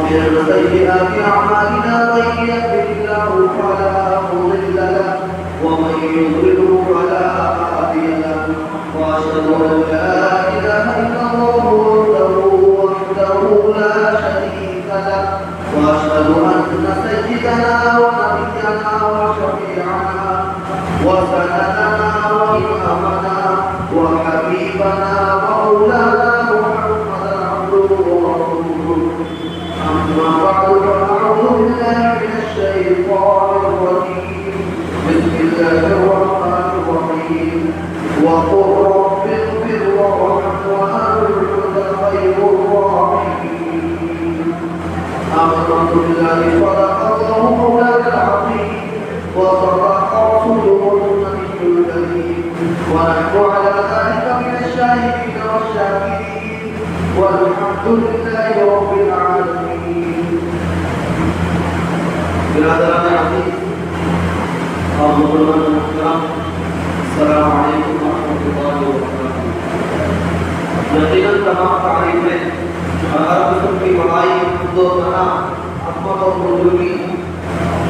ومن سيئات أعمالنا من يهده الله فلا مضل له ومن يضلل فلا هادي له وأشهد أن لا إله إلا الله وحده لا شريك له وأشهد أن سيدنا ونبينا وشفيعنا وسندنا وإمامنا وحبيبنا ومولانا محمدا عبده ورسوله أما بعد فأعوذ بالله من الشيطان الرجيم بسم الله الرحمن الرحيم وقل رب اغفر وارحم وأنت خير الراحمين آمنت بالله صدق الله مولانا العظيم وصدق رسوله النبي الكريم ونحن على ذلك من الشاهدين والشاكرين والحمد لله رب العالمين. برادران عزیز اور مسلمان محترم، السلام علیکم ورحمۃ اللہ وبرکاتہ. یقیناً تمام تعریفیں اور ہر قسم کی بڑائی دو ثنا عظمت اور بزرگی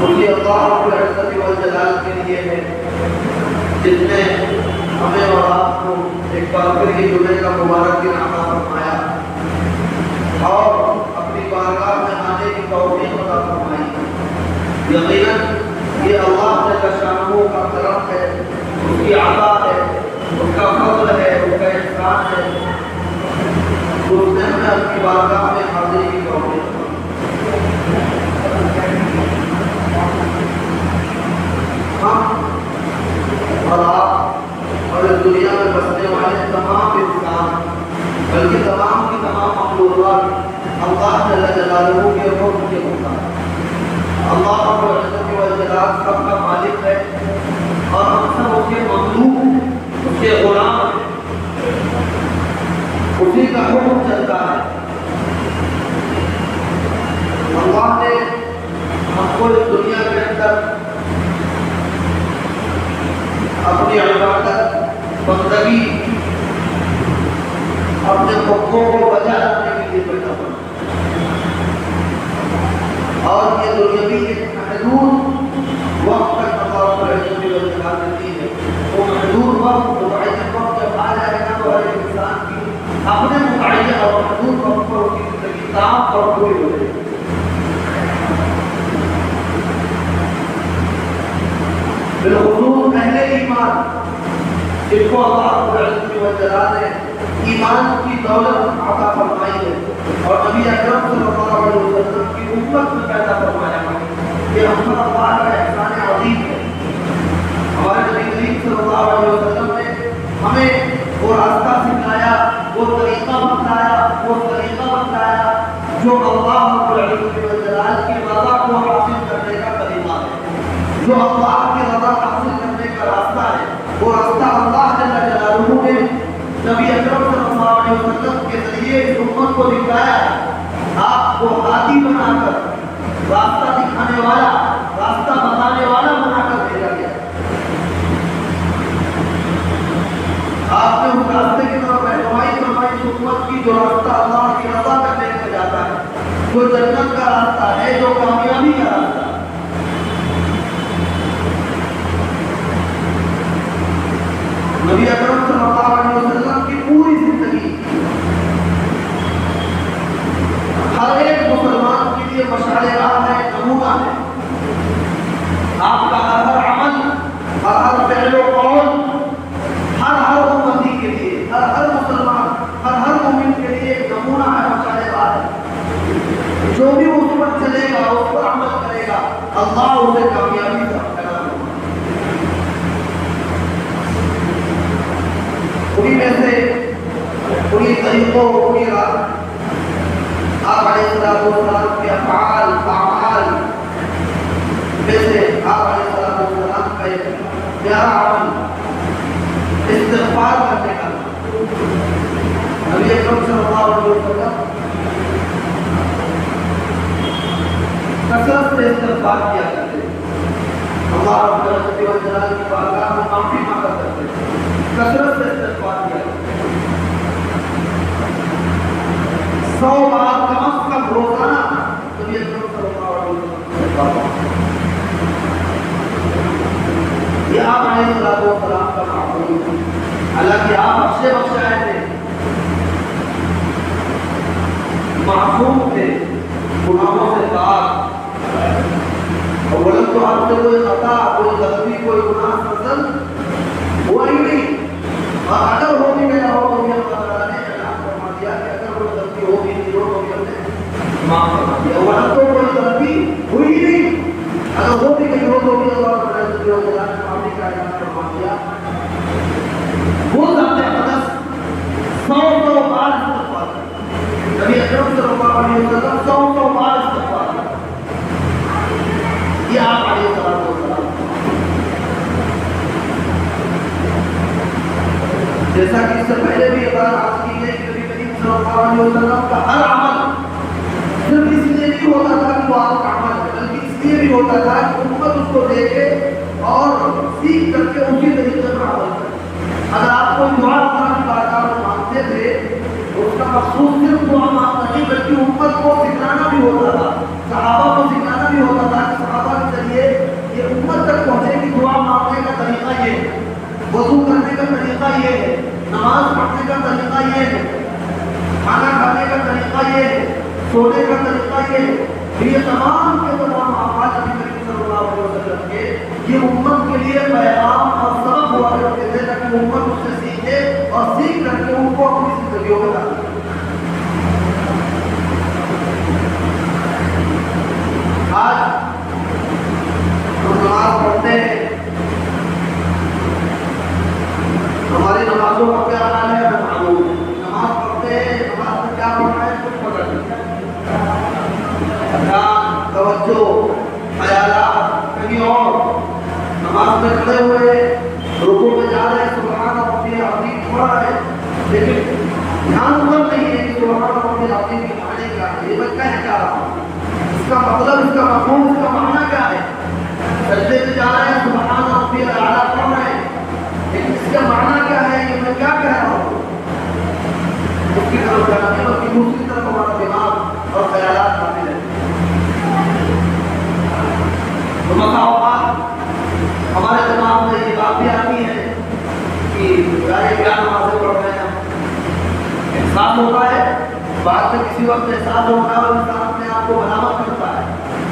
مجھے اللہ رب العزت والجلال کے لیے ہے، جس نے ہمیں اور آپ کو ایک بار پھر یہ جمعے کا مبارک دن عطا فرمایا اور اپنی بارگاہ میں آنے کی توفیق عطا فرمائی. یقیناً یہ اللہ جل شانہ کا کرم ہے، اس کی عطا ہے، اس کا فضل ہے، اس کا احسان ہے. اس نے ہمیں اپنی بارگاہ میں حاضری کی توفیق دی. ہم اور آپ اور اس دنیا میں بسنے والے تمام انسان بلکہ تمام کی تمام مخلوقات اللہ جل جلالہ کے حکم کے مطابق اللہ رب العزت والجلال سب کا مالک ہے اور ہم سب اس کے مملوک ہیں، اس کے غلام ہیں، اسی کا حکم چلتا ہے. اللہ نے ہم کو اس دنیا کے اندر اپنی عبادت بندگی اپنے حقوق کو بجا رکھنے کے لیے پیدا کرنا، اور یہ دنیاوی ایک محدود وقت تک اللہ رب العزت والجلال دیتی ہے. وہ محدود وقت متعین وقت جب آ جائے گا تو ہر ایک انسان کی اپنے متعین اور محدود وقت پر اس کی زندگی صاف اور پوری ہو جائے گی. بالخصوص اہل ایمان جن کو اللہ رب العزت والجلال نے ایمان کی دولت عطا فرمائی ہے اور نبی اکرم صلی اللہ علیہ وسلم کی امت میں پیدا فرمایا ہے، یہ ہم پر اللہ کا احسان عظیم ہے. ہمارے نبی کریم صلی اللہ علیہ وسلم نے ہمیں وہ راستہ سکھلایا، وہ طریقہ بتلایا جو اللہ رب العزت والجلال کی رضا کو حاصل کرنے کا طریقہ ہے، جو اللہ کی رضا حاصل کرنے کا راستہ ہے. وہ راستہ اللہ جل جلالہ نے نبی اکرم صلی اللہ علیہ وسلم کے ذریعے اس امت کو دکھایا ہے. آپ کو ہادی بنا کر، راستہ دکھانے والا، راستہ بتانے والا بنا کر بھیجا گیا. آپ نے اس راستے کی طرف رہنمائی فرمائی، اس امت کی جو راستہ اللہ کی رضا کرنے کا جاتا ہے، جو جنت کا راستہ ہے، جو کامیابی کا راستہ ہے. نبی اکرم صلی اللہ علیہ وسلم کی پوری زندگی ہر ایک مسلمان کے لیے مشعل راہ ہے، نمونہ ہے. آپ کا ہر عمل، ہر فعل و قول ہر امتی کے لیے، ہر مسلمان، ہر مومن کے لیے ایک نمونہ ہے، مشعل راہ ہے. جو بھی اس پر چلے گا، اس پر عمل کرے گا، اللہ اسے کامیابی سے انہی میں سے انہی طریقوں، انہی راہ آپ علیہ السلام کے افعال میں سے آپ علیہ السلام کا ایک پیارا عمل استغفار کرنے کا. نبی اکرم صلی اللہ علیہ وسلم کثرت سے استغفار کیا کرتے، اللہ رب العزت والجلال کی بارگاہ میں معافی مانگا کرتے، کثرت سے استغفار کیا کرتے. 100 بار کم از کم روزانہ بچے بخشائے تھے، معصوم تھے، گناہوں سے پاک، اولن تو آپ سے کوئی خطا، کوئی غلطی، کوئی گناہ پسند ہوا ہی نہیں، اور اگر ہو بھی گیا ہو تو بھی اللہ تعالیٰ نے اعلان فرما دیا کہ اگر کوئی غلطی ہو بھی نہیں ہو تو بھی ہم نے معاف فرما دیا، اولن تو کوئی غلطی ہوئی ہی نہیں، اگر ہو بھی گئی ہو تو بھی اللہ تعالیٰ نے معافی کا اعلان فرما دیا۔ وہ ذات اقدس 100 بار استغفار کرے، نبی اکرم صلی اللہ علیہ وسلم 100 بار استغفار کرے، یہ آپ علیہ السلام، جیسا کہ اس سے پہلے بھی یہ بات عرض کی گئی کہ نبی کریم صلی اللہ علیہ وسلم کا ہر عمل صرف اس لیے نہیں ہوتا تھا کہ وہ آپ کا عمل ہے، بلکہ اس لیے بھی ہوتا تھا کہ امت اس کو دیکھے اور سیکھ کر کے اسی طریقے پر عمل کرے۔ اگر آپ کوئی دعا اللہ کی بارگاہ میں مانگتے تھے تو اس کا مقصود صرف دعا مانگنا نہیں بلکہ امت کو سکھلانا بھی ہوتا تھا، صحابہ کو سکھلانا بھی ہوتا تھا کہ صحابہ کے ذریعے یہ امت تک پہنچے کہ دعا مانگنے کا طریقہ یہ ہے، وضو کرنے کا طریقہ یہ ہے، نماز پڑھنے کا طریقہ یہ ہے، کھانا کھانے کا طریقہ یہ ہے، سونے کا طریقہ یہ ہے، یہ تمام کے تمام اعمال نبی کریم صلی اللہ علیہ وسلم کے یہ امت کے لیے پیغام اور سبق ہوا کرتے تھے تاکہ امت اس سے سیکھے اور سیکھ کر کے ان کو اپنی زندگیوں میں ڈالے۔ آج ہم نماز پڑھتے ہیں، ہماری نمازوں کا کیا حال ہے ہمیں معلوم ہے، نماز پڑھتے ہیں، نماز میں کیا پڑھنا ہے کچھ پتہ نہیں، دھیان، توجہ، خیالات کہیں اور، نماز میں کھڑے ہوئے رکوع میں جا رہے ہیں، سبحان ربی العظیم پڑھ رہے ہیں، لیکن دھیان پر نہیں ہے کہ سبحان ربی العظیم کی معنی کیا ہے، یہ میں کہہ کیا رہا ہوں، اس کا مطلب، اس کا مفہوم، اس کا معنی کیا ہے۔ سجدے میں جا رہے ہیں، سبحان ربی الاعلیٰ پڑھ رہے ہیں، لیکن اس کا معنی کیا ہے، یہ میں کیا کہہ رہا ہوں، اس کی طرف جانے اور دوسری طرف ہمارا دماغ اور خیالات آتے رہتے ہیں۔ تو اوقات ہمارے دماغ میں یہ بات بھی آتی ہے کہ یار کیا نمازیں پڑھ رہے ہیں، احساس ہوتا ہے، بعد میں کسی وقت احساس ہوتا ہے اور انسان اپنے آپ کو ملامت کرتا ہے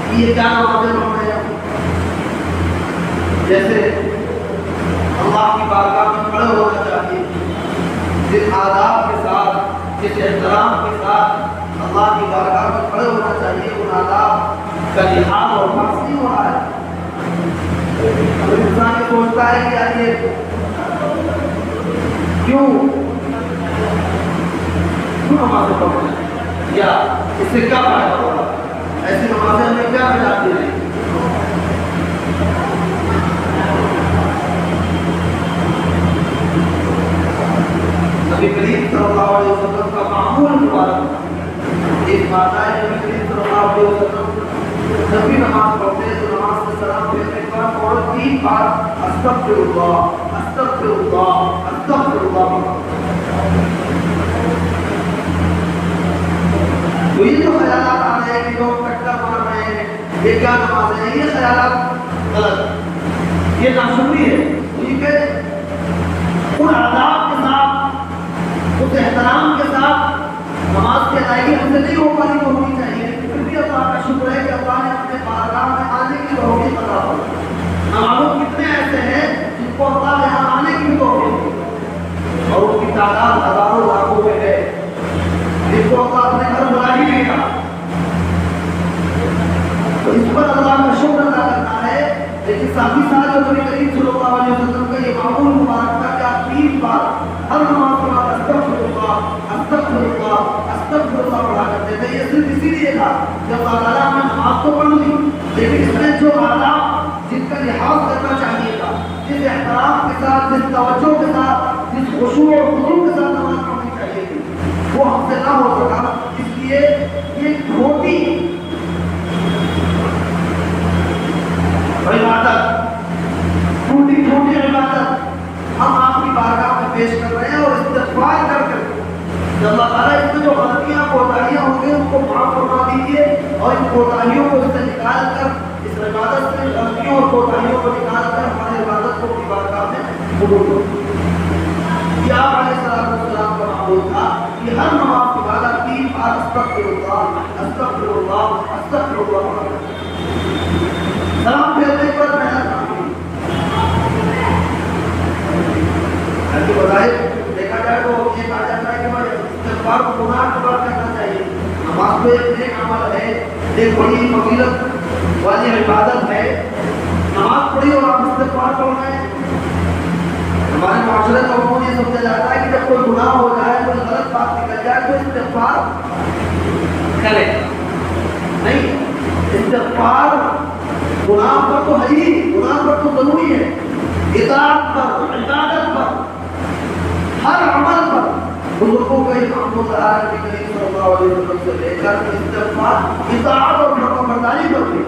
کہ یہ کیا نمازیں پڑھ رہے ہیں۔ جیسے اللہ کی بارگاہ میں کھڑے ہونا چاہیے، جس آداب کے ساتھ، جس احترام کے ساتھ اللہ کی بارگاہ میں کھڑے ہونا چاہیے، ان آداب کا لحاظ اور فرض نہیں ہو رہا ہے۔ انسان یہ سوچتا ہے کہ یار یہ کیوں نمازیں پڑھ رہے ہیں، یا اس سے کیا فائدہ ہوگا، ایسی نمازیں ہمیں کیا ملاتی ہیں۔ نبی کریم صلی اللہ علیہ وسلم کا معمول مبارک ایک بات ہے، نبی کریم صلی اللہ علیہ وسلم جب بھی نماز پڑھتے ہیں تو نماز سے سلام پھیرنے کے بعد فوراً 3 بار استغفر اللہ، استغفر اللہ، استغفر اللہ۔ تو یہ جو خیالات آ رہے ہیں کہ لوگ کٹا مار رہے ہیں، یہ کیا نماز ہے، یہ خیالات غلط، یہ ناشکری ہے، کیونکہ ان آداب کے ساتھ، اس احترام کے ساتھ نماز کی ادائیگی ہم سے نہیں ہو پائی تو ہونی چاہیے، پھر بھی اللہ کا شکر ہے کہ اللہ نے اپنے بارگاہ میں آنے کی توفیق عطا فرمائی۔ ہمارے کتنے ایسے ہیں جن کو اللہ یہاں آنے کی توفیق دی اور ان کی تعداد ہزاروں لاکھوں میں ہے، جن کو اللہ اپنے گھر بلا ہی نہیں رہا، تو اس پر اللہ کا شکر ادا کرنا ہے۔ لیکن ساتھ ہی ساتھ جو نبی کریم صلی اللہ علیہ وسلم کا یہ معمول مبارک تھا کہ آپ 3 بار ہر نماز کے بعد استغفر اللہ، استغفر اللہ، استغفر اللہ پڑھا کرتے تھے۔ یہ صرف اسی لیے تھا کہ اللہ تعالیٰ نے نماز تو پڑھ لی، لیکن اس میں جو آداب جن کا لحاظ کرنا چاہیے تھا، جس احترام کے ساتھ، جس توجہ کے ساتھ، جس خشوع اور خضوع کے ساتھ نماز پڑھنی چاہیے تھی، وہ ہم سے نہ ہو سکا، اس لیے یہ چھوٹی عبادت، ٹوٹی ٹوٹی عبادت ہم آپ کی بارگاہ میں پیش کر رہے ہیں اور استغفار کر کر کہ اللہ تعالیٰ اس میں جو غلطیاں کوتاہیاں ہوں گی ان کو معاف فرما دیجیے اور ان کوتاہیوں کو اس سے نکال کر، اس عبادت سے غلطیوں اور کوتاہیوں کو نکال کر ہماری عبادت کو اپنی بارگاہ میں قبول کرو۔ یہ آپ علیہ السلام کا معمول تھا کہ ہر نماز کے بعد آپ 3 بار استغفر اللہ استغفر اللہ استغفر اللہ سلام پھیرنے پر محنت بظاہر دیکھا جائے تو یہ کہا جاتا ہے کہ بھائی استغفار کو گناہ کے بعد کرنا چاہیے. نماز تو ایک نیک عمل ہے, ایک بڑی فضیلت والی عبادت ہے. نماز پڑھی اور آپ استغفار پڑھ رہے ہیں. ہمارے معاشرے میں عموماً یہ سمجھا جاتا ہے کہ جب کوئی گناہ ہو جائے, کوئی غلط بات نکل جائے تو استغفار کرے. نہیں, استغفار گناہ پر تو ہے ہی, گناہ پر تو ضروری ہے. اطاعت پر, عبادت پر, ہر عمل پر بزرگوں کا یہ معمول رہا ہے کہ نبی صلی اللہ علیہ وسلم سے لے کر استغفار اطاعت اور فرمانبرداری پر بھی.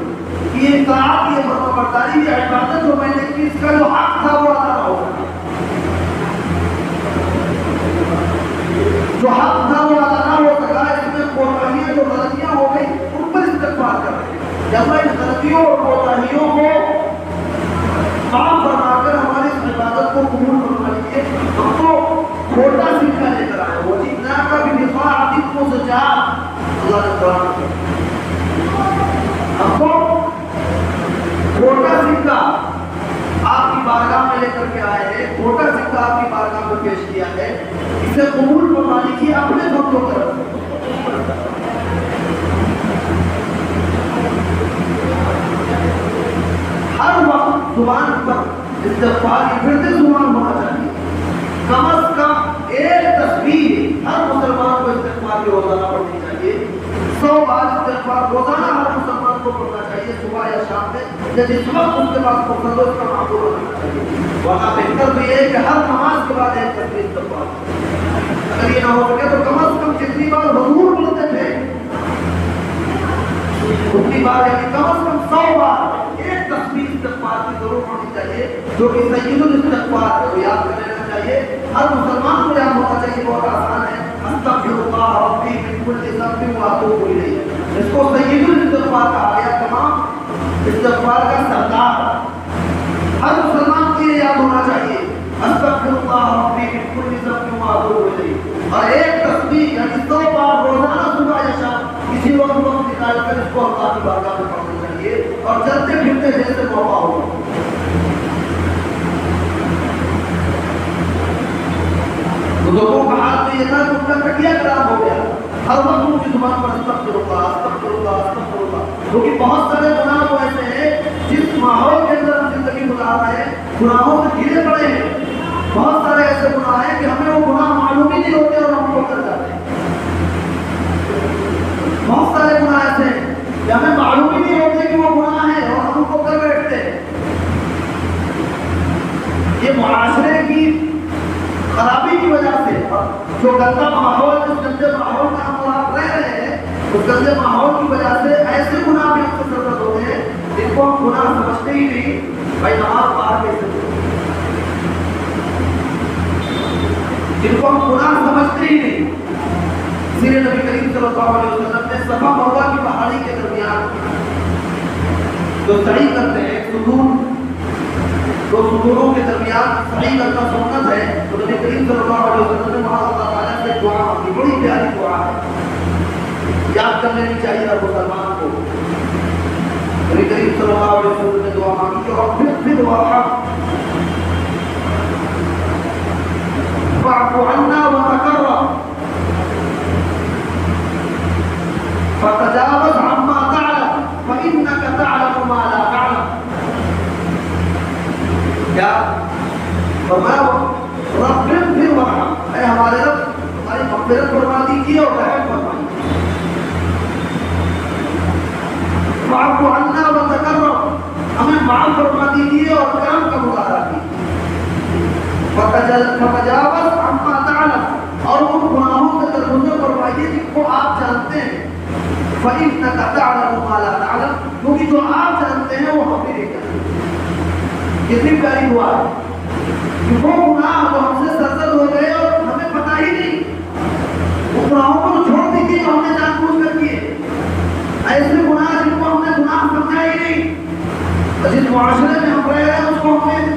یہ اطاعت, یہ فرمانبرداری, یہ عبادت جو میں نے کی, اس کا جو حق تھا وہ ادا ہو گیا. جو حق تھا وہ ادا نہ ہو سکا, اس میں کوتاہیاں, جو غلطیاں ہو گئی ان پر استغفار کر رہے ہیں. جب ان غلطیوں اور کوتاہیوں کو معاف فرما کر ہماری اس عبادت کو قبول فرما لیجیے. ہم تو چھوٹا سکہ لے کر آئے, وہ جتنا کا بھی دفاع عدم سے جا اللہ نے قرآن کیا. ہم کو چھوٹا سکہ آپ کی بارگاہ میں لے کر کے آئے ہیں, چھوٹا سکہ آپ کی بارگاہ میں پیش کیا ہے. اسے قبول فرما لیجیے اپنے بندوں طرف. ہر وقت زبان پر استغفار کی پھرتے زبان ہونا چاہیے. کم از کم ایک تسبیح ہر مسلمان کو استغفار کی روزانہ پڑھنی چاہیے. 100 بار استغفار روزانہ ہر مسلمان کو پڑھنا چاہیے, صبح یا شام میں, یا جس وقت اس کے پاس فرصت ہو اس کا معمول ہونا چاہیے. ورنہ بہتر تو یہ ہے کہ ہر نماز کے بعد ایک تسبیح استغفار. اگر یہ نہ ہو سکے تو کم از کم جتنی بار حضور بولتے تھے اتنی بار, یعنی کم از کم 100 بار ایک تسبیح استغفار کی ضرور ہونی چاہیے, جو کہ سید الاستغفار ہے, وہ یاد کر لینا چاہیے. ہر مسلمان کو یاد ہونا چاہیے, بہت آسان ہے. استغفر اللہ ربی من کل ذنب واتوب الیہ, اس کو سید الاستغفار کہا گیا. تمام استغفار کا سردار ہر مسلمان کو یہ یاد ہونا چاہیے, استغفر اللہ ربی من کل ذنب واتوب الیہ. اور ایک تسبیح یعنی 100 بار روزانہ صبح یا شام کسی وقت نکال کر اس کو اللہ کی بارگاہ میں پڑھنا چاہیے, اور چلتے پھرتے جیسے موقع ہوگا. بزرگوں کا حال تو یہ تھا کہ ان کا تکیہ خراب ہو گیا, ہر وقت ان کی زبان پر استغفر اللہ استغفر اللہ استغفر اللہ. کیونکہ بہت سارے گناہ تو ایسے ہیں جس ماحول کے اندر ہم زندگی گزار رہے ہیں, گناہوں سے گھرے پڑے ہیں. بہت سارے ایسے گناہ ہیں کہ ہمیں وہ گناہ معلوم ہی نہیں ہوتے اور ہم کو کر جاتے ہیں. بہت سارے گناہ ایسے ہیں کہ ہمیں معلوم ہی نہیں ہوتے کہ وہ گناہ ہے اور ہم کو کر بیٹھتے ہیں. یہ معاشرے کی خرابی کی وجہ سے, جو گندا ماحول, اس گندے ماحول میں ہم آپ رہ رہے ہیں, اس گندے ماحول کی وجہ سے ایسے گناہ بھی ہم سے سرزد ہوتے ہیں جن کو ہم گناہ سمجھتے ہی نہیں. بھائی نماز باہر کیسے, جن کو ہم گناہ سمجھتے ہی نہیں. اسی لیے نبی کریم صلی اللہ علیہ وسلم نے صفا مروہ کی پہاڑی کے درمیان جو سعی کرتے ہیں, دو سطوروں کے درمیان سعی کرنا سنت ہے, تو نبی کریم صلی اللہ علیہ وسلم نے وہاں اللہ تعالیٰ سے دعا مانگی. بڑی پیاری دعا ہے, یاد کر لینی چاہیے ہر مسلمان کو. نبی کریم صلی اللہ علیہ وسلم نے دعا مانگی اور پھر دعا فاعف عنا وتقرب فتجاوز عما تعلم فإنك تعلم ما لا تعلم. کیا فرمایا, رب اغفر وارحم, اے ہمارے رب ہماری مغفرت فرما دیجیے اور رحم فرمائیے. فاعف عنا وتقرب, ہمیں معاف فرما دیجیے اور کرم کا مظاہرہ کیجیے. فتجاوز عما تعلم, اور ان گناہوں سے درگزر فرمائیے جن کو آپ جانتے ہیں. فإنك تعلم ما لا تعلم, کیونکہ جو آپ جانتے ہیں وہ ہم نہیں جانتے. کتنی پیاری دعا ہے کہ وہ گناہ جو ہم سے سرزد ہو گئے اور ہمیں پتہ ہی نہیں, وہ گناہوں کو تو چھوڑ دیجیے جو ہم نے جان بوجھ کر کیے. ایسے گناہ جن کو ہم نے گناہ سمجھا ہی نہیں, جس معاشرے میں ہم رہ رہے ہیں اس کو ہم نے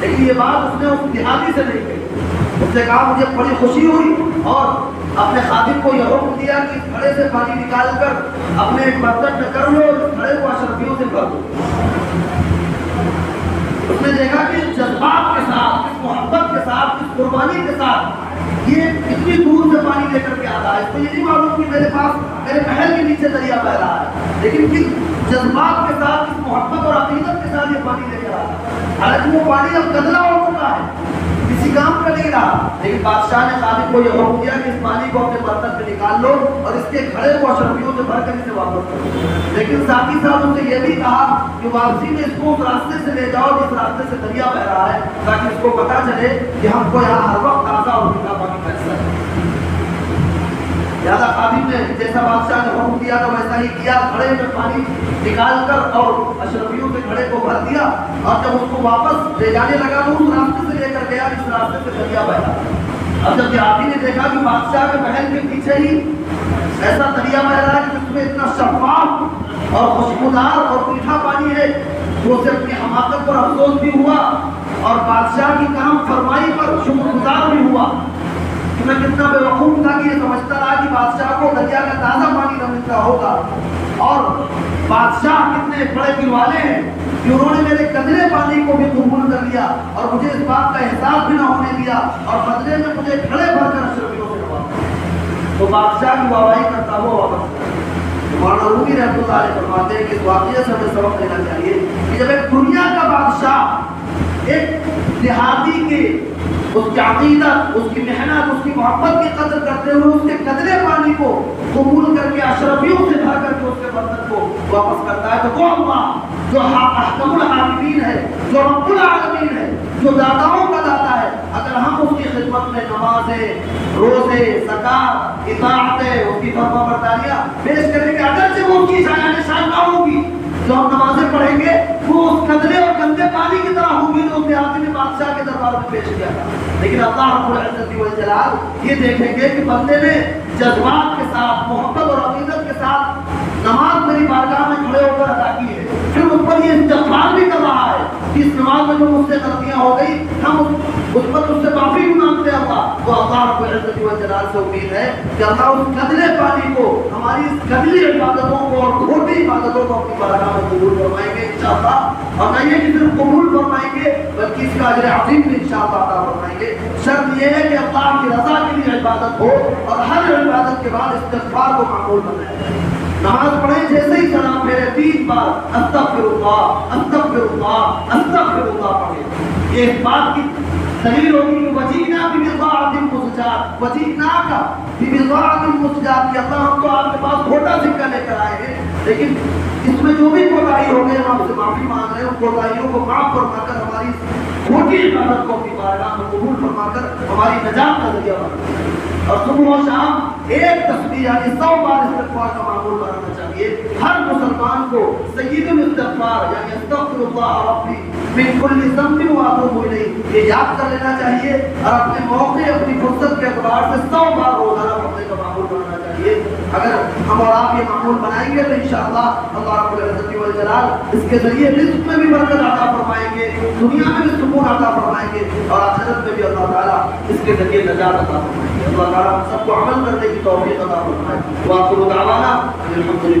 لیکن یہ بات اس نے اس دیہاتی سے نہیں کہی. اس نے کہا مجھے بڑی خوشی ہوئی اور اپنے خادم کو یہ حکم دیا کہ اس گھڑے سے پانی نکال کر اپنے ایک برتن میں کر لو اور اس گھڑے کو اشرفیوں سے بھر دو. اس نے دیکھا کہ اس جذبات کے ساتھ، اس محبت کے ساتھ، اس قربانی کے ساتھ یہ اتنی دور سے پانی لے کر کے آتا ہے. اس کو یہ نہیں معلوم کہ میرے پاس میرے محل کے نیچے دریا بہ رہا ہے، لیکن کس جذبات کے ساتھ، کس محبت اور عقیدت کے ساتھ یہ پانی لے کر آتا ہے. حالانکہ وہ پانی اب گدلا ہو چکا ہے، کسی کام کا نہیں رہا، لیکن بادشاہ نے خادم کو یہ حکم دیا کہ اس پانی کو اپنے برتن میں نکال لو اور اس کے گھڑے کو اشرفیوں سے بھر کر اسے واپس کرو. لیکن ساتھ ہی ساتھ اسے یہ بھی کہا کہ واپسی میں اس کو اس راستے سے لے جاؤ جس راستے سے دریا بہ رہا ہے، تاکہ اس کو پتا چلے کہ ہم کو یہاں ہر وقت تازہ اور ٹھنڈا پانی مل سکے. لہٰذا خادم نے جیسا بادشاہ نے حکم دیا تو ویسا ہی کیا. گھڑے میں پانی نکال کر اور اشرفیوں سے گھڑے کو بھر دیا اور جب اس کو واپس لے جانے لگا تو اس راستے سے لے کر گیا جس راستے سے دریا بہا. اب جب دیہاتی نے دیکھا کہ بادشاہ کے محل کے پیچھے ہی ایسا دریا بہ رہا ہے کہ اس میں اتنا شفاف اور خوشبودار اور میٹھا پانی ہے، تو اسے اپنی حماقت پر افسوس بھی ہوا اور بادشاہ کی کام فرمائی پر شکر گزار بھی ہوا. میں کتنا بے وقوف تھا کہ یہ سمجھتا رہا کہ بادشاہ کو دریا کا تازہ پانی نہ ملتا ہوگا، اور بادشاہ کتنے بڑے دل والے ہیں کہ انہوں نے میرے قدرے پانی کو بھی قبول کر لیا اور مجھے اس بات کا احساس بھی نہ ہونے دیا اور بدلے میں مجھے کھڑے بھر کر اشرفیوں سے نوازا. تو بادشاہ کی واہواہی کرتا ہوا واپس. مولانا رومی رحمۃ اللہ علیہ فرماتے ہیں کہ اس واقعے سے ہمیں سبق لینا چاہیے کہ جب ایک دنیا کا بادشاہ ایک دیہاتی کے اس کی عقیدت، اس کی محنت، اس کی محبت کی قدر کرتے ہوئے اس کے قدرے پانی کو قبول کر کے اشرفیوں سے بھر کر کے اس کے برتن کو واپس کرتا ہے، تو وہ اللہ جو احکم الحاکمین ہے، جو رب العالمین ہے، جو داتاؤں کا داتا ہے، اگر ہم اس کی خدمت میں نمازیں، روزے، زکات، اطاعتیں، اس کی فرما برداریاں پیش کریں گے، اگرچہ وہ کی شایان شان نہ ہوگی، جو ہم نمازیں پڑھیں گے وہ اس قدرے اور گندے پانی کی طرح ہوگی جو اس دیہاتی نے بادشاہ کے دربار میں پیش کیا تھا. لیکن اللہ رب العزت والجلال یہ دیکھیں گے کہ بندے نے جذبات کے ساتھ، محبت اور عقیدت کے ساتھ نماز میری بارگاہ میں کھڑے ہو کر ادا کی ہے، پھر اس پر یہ استغفار بھی کر رہا ہے کہ اس نماز میں جو مجھ سے غلطیاں ہو گئی ہم اس پر اس سے معافی بھی مانگتے ہیں. تو اللہ رب العزت والجلال سے امید ہے کہ اللہ اس قدرے پانی کو، ہماری اس قدری عبادتوں کو اور کھوٹی عبادتوں کو اپنی بارگاہ میں قبول فرمائیں گے انشاءاللہ. اور نہ یہ کہ صرف قبول فرمائیں گے بلکہ اس کا اجر عظیم بھی انشاءاللہ عطا فرمائیں گے. شرط یہ ہے کہ اللہ کی رضا کے لیے عبادت ہو اور ہر عبادت کے بعد استغفار کو معمول بنائیں. نماز پڑھیں جیسے ہی سلام پھیرے 3 بار استغفر اللہ استغفر اللہ استغفر اللہ پڑھیں. یہ اس بات کی دلیل ہوگی کہ وجینا ببضاعۃ مزجاۃ، وجینا کا ببضاعۃ مزجاۃ کہ اللہ ہم تو آپ کے پاس کھوٹا سکہ لے کر آئے ہیں، لیکن اس میں جو بھی کوتاہی ہو گئی ہم آپ سے معافی مانگ رہے ہیں. ان کوتاہیوں کو معاف فرما کر ہماری کھوٹی عبادت کو اپنی بارگاہ میں قبول فرما کر ہماری نجات کا ذریعہ بنا. اور صبح و شام ایک تسبیح یعنی 100 بار استغفار کا معمول بنانا چاہیے. ہر مسلمان کو سید الاستغفار یعنی استغفر اللہ ربی من کل ذنب واتوب الیہ یہ یاد کر لینا چاہیے اور اپنے موقع، اپنی فرصت کے اعتبار سے 100 بار روزانہ پڑھنے کا معمول بنانا چاہیے. اگر ہم اور آپ یہ معمول بنائیں گے تو انشاءاللہ اللہ رب العزت والجلال اس کے ذریعے رزق میں بھی برکت عطا فرمائیں گے، دنیا میں بھی سکون عطا فرمائیں گے اور آخرت میں بھی اللہ تعالیٰ اس کے ذریعے نجات عطا فرمائیں گے. اللہ تعالیٰ ہم سب کو عمل کرنے کی توفیق عطا فرمائے. وآخر دعوانا الحمدللہ.